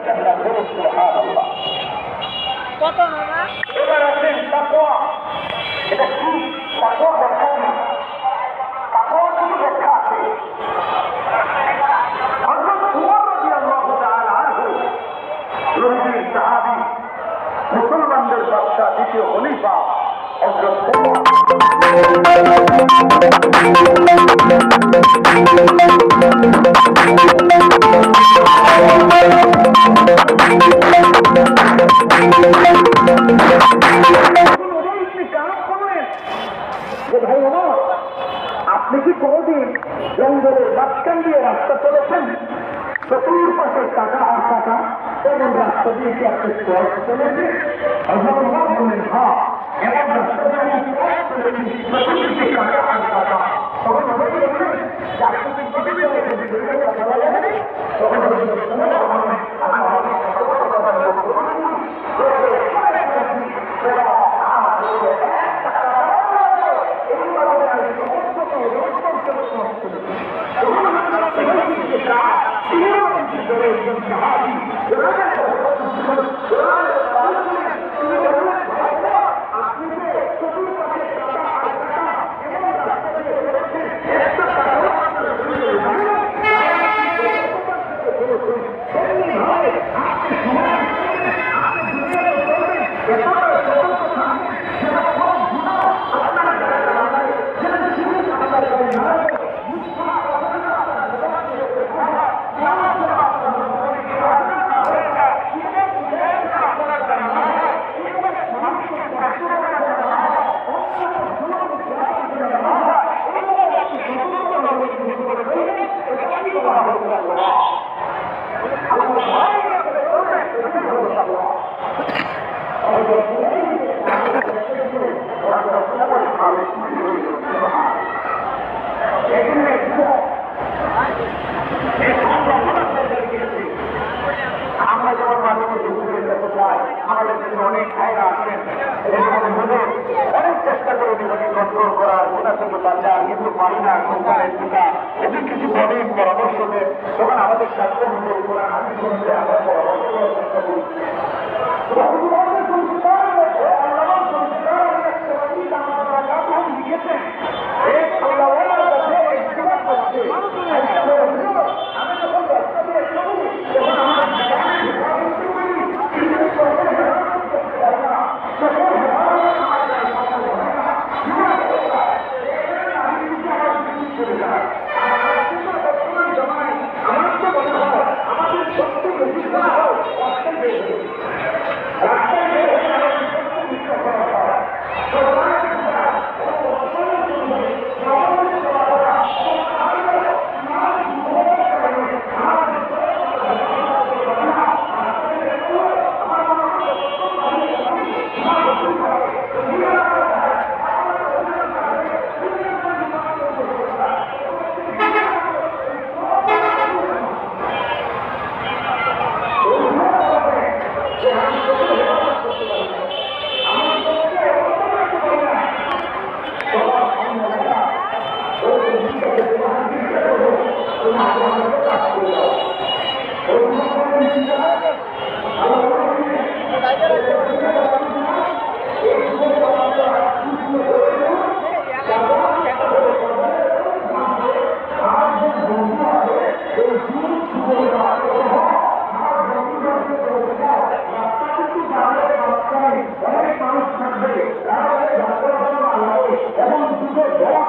পারছেন না, বলুন সুবহানাল্লাহ। কত মামা? এবার আসেন তাকওয়া। এটা কি তাকওয়া? ব্যাখ্যা কি? তাকওয়ার কি ব্যাখ্যা আছে? হযরত উমর রাদিয়াল্লাহু তাআলা আনহু, নবীর সাহাবী, মুসলমানদের বাদশাহ, দ্বিতীয় খলিফা হযরত উমর। ভাই ওমর, আপনি কি কোনদিন জঙ্গলের মাঝখান দিয়ে রাস্তা চলেছেন? চতুর্পাশে কাটা আর কাটা, এমন রাস্তা দিয়ে কি আপনি চলেছে? বলেন হ্যাঁ, এমন রাস্তা দিয়ে আমি চতুর্দিকে কাটা আর কাটা। তখন আমরা যেমন মাঝে মধ্যে ঘুরে যেতে চাই, আমাদের জন্য অনেক ভাইরা আছেন, অনেক চেষ্টা করে জীবনে কন্ট্রোল করার, ওটা থেকে বাঁচার, কিন্তু পারি না, সন্তানের পিতা এদের কিছু বলেন, পরামর্শ দেন, তখন আমাদের স্বাস্থ্য অনুযায়ী করা আমি শুনতে আমরা পরামর্শ করার চেষ্টা করি। এবং